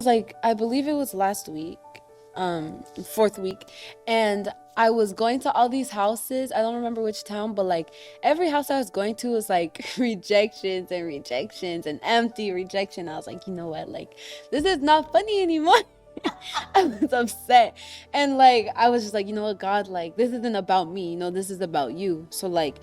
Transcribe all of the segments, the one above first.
Like, I believe it was last week, fourth week, and I was going to all these houses. I don't remember which town, but like every house I was going to was like rejections and rejections and empty rejection. I was like, you know what, like this is not funny anymore. I was upset. And like I was just like, you know what, God, like this isn't about me, this is about you. So like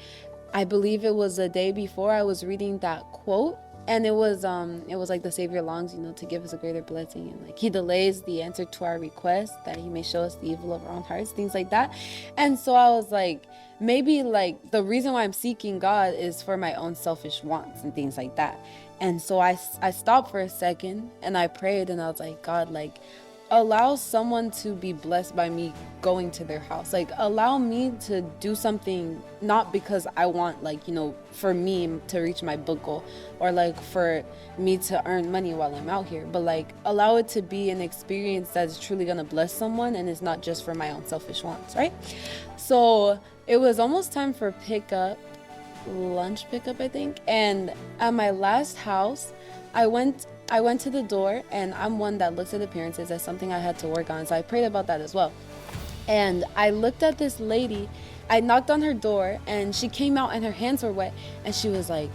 I believe it was a day before I was reading that quote, and it was like the Savior longs, to give us a greater blessing, and like he delays the answer to our request that he may show us the evil of our own hearts, things like that. And so I was like, maybe like the reason why I'm seeking God is for my own selfish wants and things like that. And so I stopped for a second and I prayed, and I was like, God, like allow someone to be blessed by me going to their house. Like allow me to do something, not because I want, like, for me to reach my book goal, or like for me to earn money while I'm out here, but like allow it to be an experience that's truly gonna bless someone, and it's not just for my own selfish wants, right? So it was almost time for lunch pickup, I think. And at my last house, I went to the door, and I'm one that looks at appearances as something I had to work on. So I prayed about that as well. And I looked at this lady. I knocked on her door, and she came out and her hands were wet, and she was like,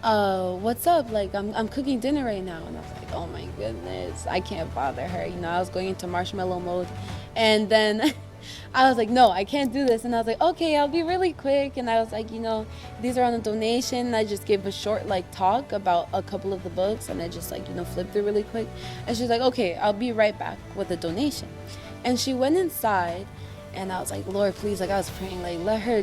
what's up? Like, I'm cooking dinner right now. And I was like, oh my goodness, I can't bother her. I was going into marshmallow mode. And then I was like, no, I can't do this. And I was like, okay, I'll be really quick. And I was like, these are on a donation. And I just gave a short like talk about a couple of the books, and I just like, flipped through really quick. And she's like, okay, I'll be right back with a donation. And she went inside, and I was like, Lord, please, like I was praying, like let her,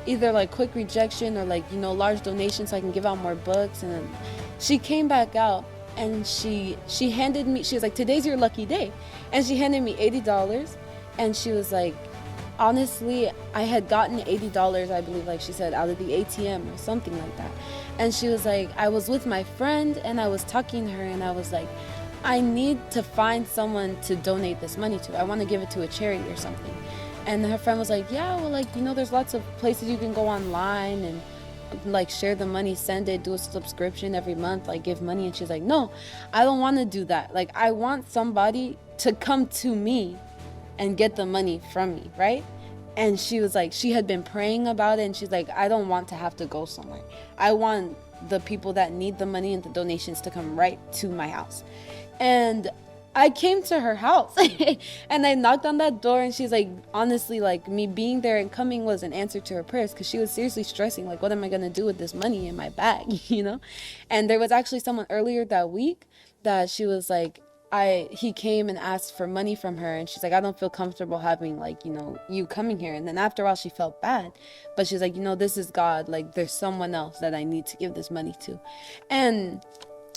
either like quick rejection or like, large donation so I can give out more books. And then she came back out, and she handed me, she was like, today's your lucky day. And she handed me $80. And she was like, honestly, I had gotten $80, I believe, like she said, out of the ATM or something like that. And she was like, I was with my friend and I was talking to her, and I was like, I need to find someone to donate this money to. I want to give it to a charity or something. And her friend was like, yeah, well, like, there's lots of places you can go online and like share the money, send it, do a subscription every month, like give money. And she's like, no, I don't want to do that. Like, I want somebody to come to me and get the money from me, right? And she was like, she had been praying about it, and she's like, I don't want to have to go somewhere. I want the people that need the money and the donations to come right to my house. And I came to her house and I knocked on that door, and she's like, honestly, like me being there and coming was an answer to her prayers, because she was seriously stressing, like, what am I gonna do with this money in my bag, And there was actually someone earlier that week that she was like, he came and asked for money from her, and she's like, I don't feel comfortable having, like, you coming here. And then after a while she felt bad, but she's like, this is God, like there's someone else that I need to give this money to. And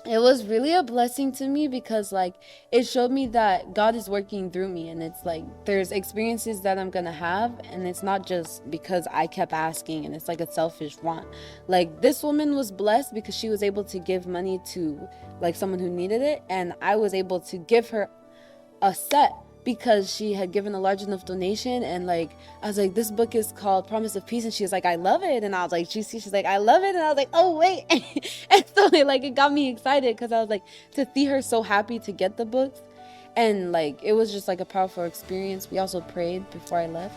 it was really a blessing to me, because like it showed me that God is working through me, and it's like there's experiences that I'm gonna have, and it's not just because I kept asking and it's like a selfish want. Like this woman was blessed because she was able to give money to like someone who needed it, and I was able to give her a set because she had given a large enough donation. And like I was like, this book is called Promise of Peace, and she was like, I love it. And I was like, she's like, I love it. And I was like, oh wait. And so it got me excited, because I was like, to see her so happy to get the books. And like it was just like a powerful experience. We also prayed before I left,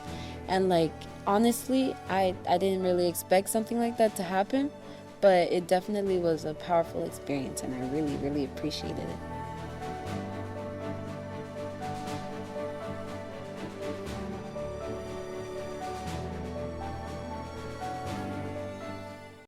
and like honestly, I didn't really expect something like that to happen, but it definitely was a powerful experience, and I really, really appreciated it.